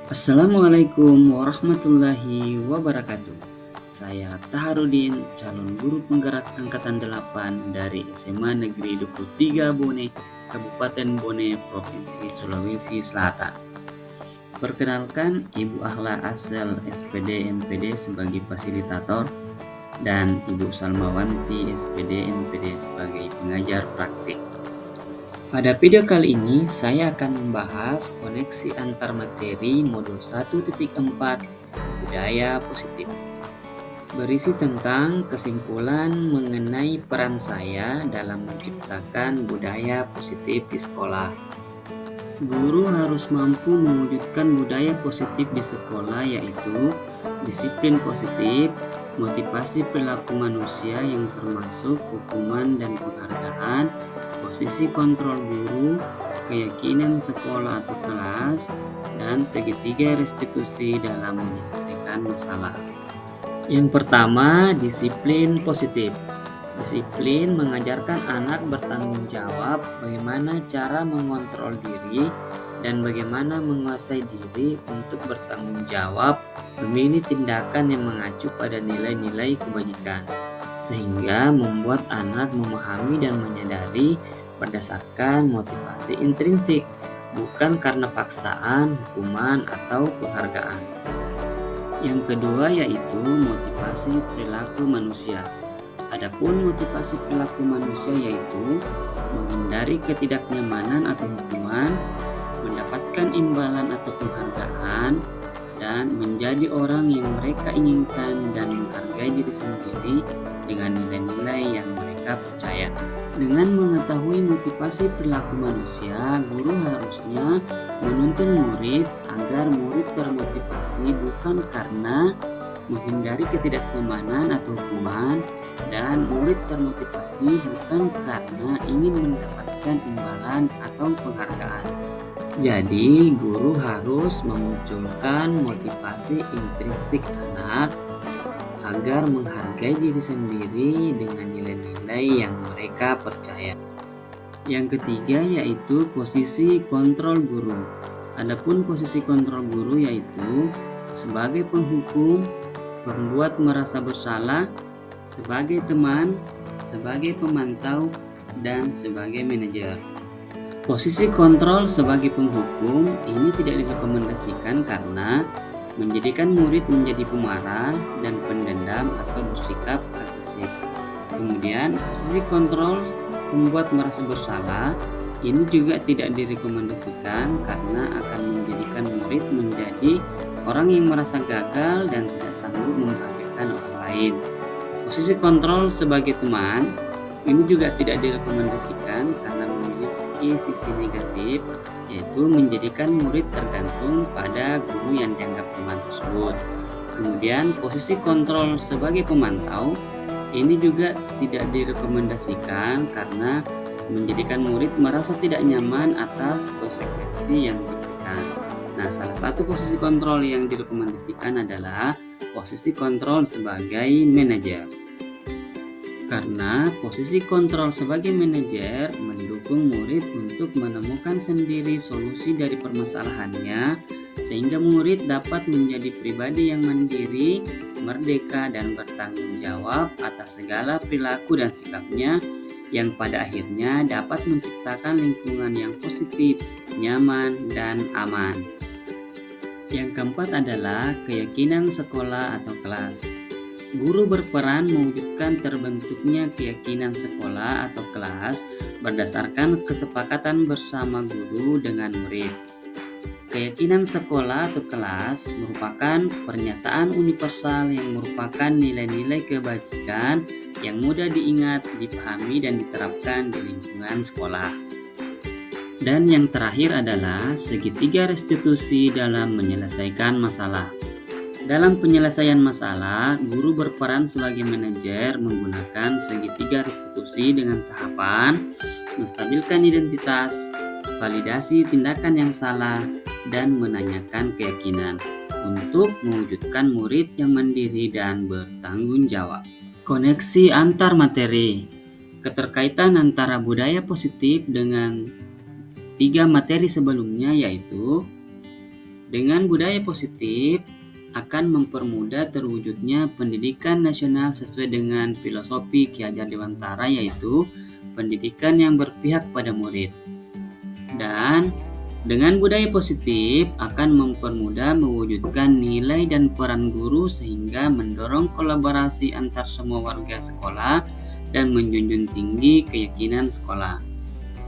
Assalamualaikum warahmatullahi wabarakatuh. Saya Taharudin, calon guru penggerak angkatan 8 dari SMA Negeri 23 Bone, Kabupaten Bone, Provinsi Sulawesi Selatan. Perkenalkan, Ibu Ahla Asel SPD MPD sebagai fasilitator dan Ibu Salmawanti SPD MPD sebagai pengajar praktik. Pada video kali ini, saya akan membahas koneksi antar materi modul 1.4 budaya positif. Berisi tentang kesimpulan mengenai peran saya dalam menciptakan budaya positif di sekolah. Guru harus mampu mewujudkan budaya positif di sekolah, yaitu disiplin positif, motivasi perilaku manusia yang termasuk hukuman dan penghargaan, posisi kontrol guru, keyakinan sekolah atau kelas, dan segitiga restitusi dalam menyelesaikan masalah. Yang pertama, disiplin positif. Disiplin mengajarkan anak bertanggung jawab bagaimana cara mengontrol diri dan bagaimana menguasai diri untuk bertanggung jawab memilih tindakan yang mengacu pada nilai-nilai kebajikan, sehingga membuat anak memahami dan menyadari berdasarkan motivasi intrinsik, bukan karena paksaan, hukuman, atau penghargaan. Yang kedua yaitu motivasi perilaku manusia. Adapun motivasi perilaku manusia yaitu menghindari ketidaknyamanan atau hukuman, mendapatkan imbalan atau penghargaan, dan menjadi orang yang mereka inginkan dan menghargai diri sendiri dengan nilai-nilai yang mereka percaya. Dengan mengetahui motivasi perilaku manusia, guru harusnya menuntun murid agar murid termotivasi bukan karena menghindari ketidaknyamanan atau hukuman, dan murid termotivasi bukan karena ingin mendapatkan imbalan atau penghargaan. Jadi, guru harus memunculkan motivasi intrinsik anak agar menghargai diri sendiri dengan nilai-nilai yang mereka percaya. Yang ketiga yaitu posisi kontrol guru. Adapun posisi kontrol guru yaitu sebagai penghukum, membuat merasa bersalah, sebagai teman, sebagai pemantau, dan sebagai manajer. Posisi kontrol sebagai penghukum ini tidak direkomendasikan karena menjadikan murid menjadi pemarah dan pendendam atau bersikap agresif. Kemudian, posisi kontrol membuat merasa bersalah ini juga tidak direkomendasikan karena akan menjadikan murid menjadi orang yang merasa gagal dan tidak sanggup membahagiakan orang lain. Posisi kontrol sebagai teman ini juga tidak direkomendasikan karena memiliki sisi negatif, yaitu menjadikan murid tergantung pada guru yang dianggap teman tersebut. Kemudian posisi kontrol sebagai pemantau ini juga tidak direkomendasikan karena menjadikan murid merasa tidak nyaman atas konsekuensi yang diberikan. Nah, salah satu posisi kontrol yang direkomendasikan adalah posisi kontrol sebagai manajer. Karena posisi kontrol sebagai manajer mendukung murid untuk menemukan sendiri solusi dari permasalahannya, sehingga murid dapat menjadi pribadi yang mandiri, merdeka, dan bertanggung jawab atas segala perilaku dan sikapnya, yang pada akhirnya dapat menciptakan lingkungan yang positif, nyaman, dan aman. Yang keempat adalah keyakinan sekolah atau kelas. Guru berperan mewujudkan terbentuknya keyakinan sekolah atau kelas berdasarkan kesepakatan bersama guru dengan murid. Keyakinan sekolah atau kelas merupakan pernyataan universal yang merupakan nilai-nilai kebajikan yang mudah diingat, dipahami, dan diterapkan di lingkungan sekolah. Dan yang terakhir adalah segitiga restitusi dalam menyelesaikan masalah. Dalam penyelesaian masalah, guru berperan sebagai manajer menggunakan segitiga restitusi dengan tahapan menstabilkan identitas, validasi tindakan yang salah, dan menanyakan keyakinan untuk mewujudkan murid yang mandiri dan bertanggung jawab. Koneksi antar materi. Keterkaitan antara budaya positif dengan 3 materi sebelumnya yaitu Dengan budaya positif akan mempermudah terwujudnya pendidikan nasional sesuai dengan filosofi Ki Hajar Dewantara, yaitu pendidikan yang berpihak pada murid. Dan dengan budaya positif akan mempermudah mewujudkan nilai dan peran guru sehingga mendorong kolaborasi antar semua warga sekolah dan menjunjung tinggi keyakinan sekolah.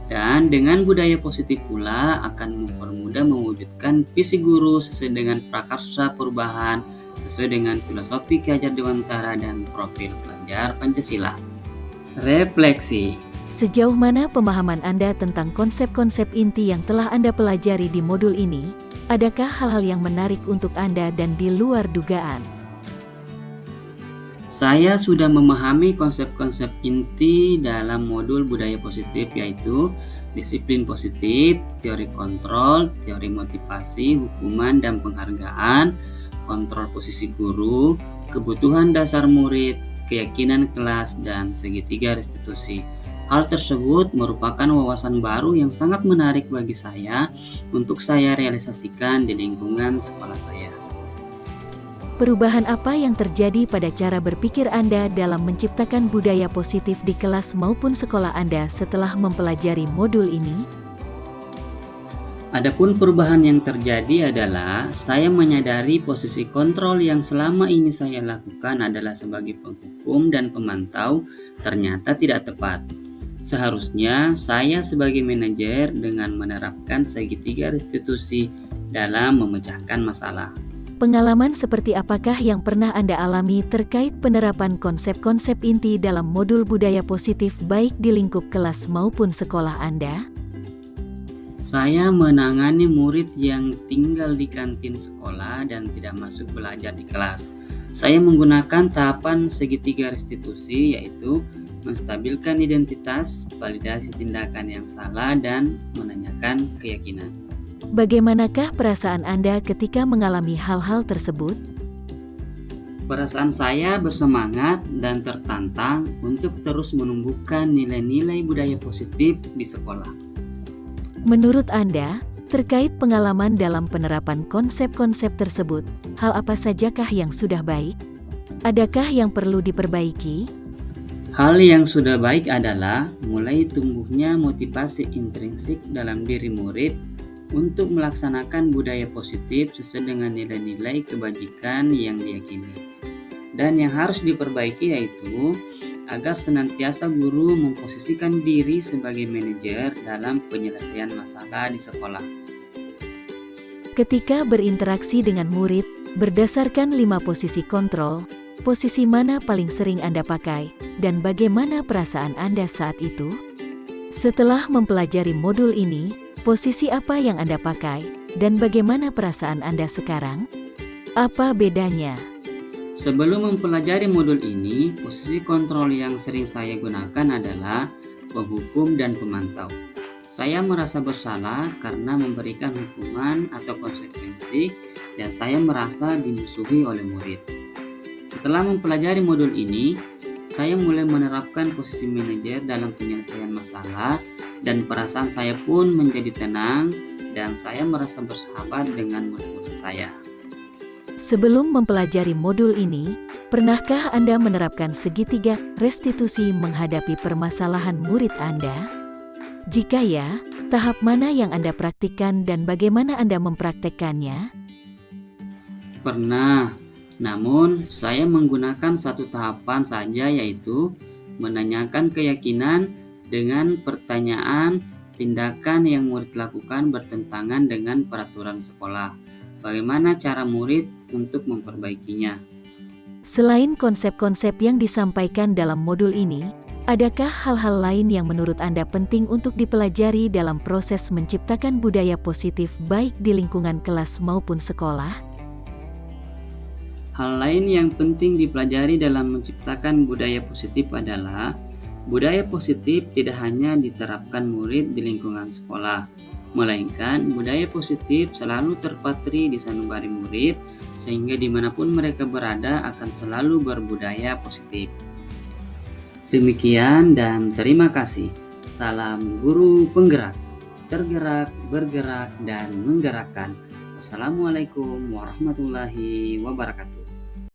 Dan dengan budaya positif pula akan mempermudah mewujudkan visi guru sesuai dengan prakarsa perubahan, sesuai dengan filosofi Ki Hajar Dewantara dan profil pelajar Pancasila. Refleksi. Sejauh mana pemahaman Anda tentang konsep-konsep inti yang telah Anda pelajari di modul ini? Adakah hal-hal yang menarik untuk Anda dan di luar dugaan? Saya sudah memahami konsep-konsep inti dalam modul budaya positif, yaitu disiplin positif, teori kontrol, teori motivasi, hukuman dan penghargaan, kontrol posisi guru, kebutuhan dasar murid, keyakinan kelas, dan segitiga restitusi. Hal tersebut merupakan wawasan baru yang sangat menarik bagi saya untuk saya realisasikan di lingkungan sekolah saya. Perubahan apa yang terjadi pada cara berpikir Anda dalam menciptakan budaya positif di kelas maupun sekolah Anda setelah mempelajari modul ini? Adapun perubahan yang terjadi adalah saya menyadari posisi kontrol yang selama ini saya lakukan adalah sebagai penghukum dan pemantau ternyata tidak tepat. Seharusnya saya sebagai manajer dengan menerapkan segitiga restitusi dalam memecahkan masalah. Pengalaman seperti apakah yang pernah Anda alami terkait penerapan konsep-konsep inti dalam modul budaya positif baik di lingkup kelas maupun sekolah Anda? Saya menangani murid yang tinggal di kantin sekolah dan tidak masuk belajar di kelas. Saya menggunakan tahapan segitiga restitusi, yaitu menstabilkan identitas, validasi tindakan yang salah, dan menanyakan keyakinan. Bagaimanakah perasaan Anda ketika mengalami hal-hal tersebut? Perasaan saya bersemangat dan tertantang untuk terus menumbuhkan nilai-nilai budaya positif di sekolah. Menurut Anda, terkait pengalaman dalam penerapan konsep-konsep tersebut, hal apa sajakah yang sudah baik? Adakah yang perlu diperbaiki? Hal yang sudah baik adalah mulai tumbuhnya motivasi intrinsik dalam diri murid untuk melaksanakan budaya positif sesuai dengan nilai-nilai kebajikan yang diyakini. Dan yang harus diperbaiki yaitu agar senantiasa guru memposisikan diri sebagai manajer dalam penyelesaian masalah di sekolah. Ketika berinteraksi dengan murid, berdasarkan 5 posisi kontrol, posisi mana paling sering Anda pakai, dan bagaimana perasaan Anda saat itu? Setelah mempelajari modul ini, posisi apa yang Anda pakai, dan bagaimana perasaan Anda sekarang? Apa bedanya? Sebelum mempelajari modul ini, posisi kontrol yang sering saya gunakan adalah penghukum dan pemantau. Saya merasa bersalah karena memberikan hukuman atau konsekuensi, dan saya merasa dimusuhi oleh murid. Setelah mempelajari modul ini, saya mulai menerapkan posisi manajer dalam penyelesaian masalah, dan perasaan saya pun menjadi tenang, dan saya merasa bersahabat dengan murid-murid saya. Sebelum mempelajari modul ini, pernahkah Anda menerapkan segitiga restitusi menghadapi permasalahan murid Anda? Jika ya, tahap mana yang Anda praktikkan dan bagaimana Anda mempraktekkannya? Pernah, namun saya menggunakan satu tahapan saja, yaitu menanyakan keyakinan dengan pertanyaan tindakan yang murid lakukan bertentangan dengan peraturan sekolah. Bagaimana cara murid untuk memperbaikinya? Selain konsep-konsep yang disampaikan dalam modul ini, adakah hal-hal lain yang menurut Anda penting untuk dipelajari dalam proses menciptakan budaya positif baik di lingkungan kelas maupun sekolah? Hal lain yang penting dipelajari dalam menciptakan budaya positif adalah budaya positif tidak hanya diterapkan murid di lingkungan sekolah, melainkan budaya positif selalu terpatri di sanubari murid, sehingga dimanapun mereka berada akan selalu berbudaya positif. Demikian dan terima kasih. Salam guru penggerak, tergerak, bergerak, dan menggerakkan. Wassalamualaikum warahmatullahi wabarakatuh.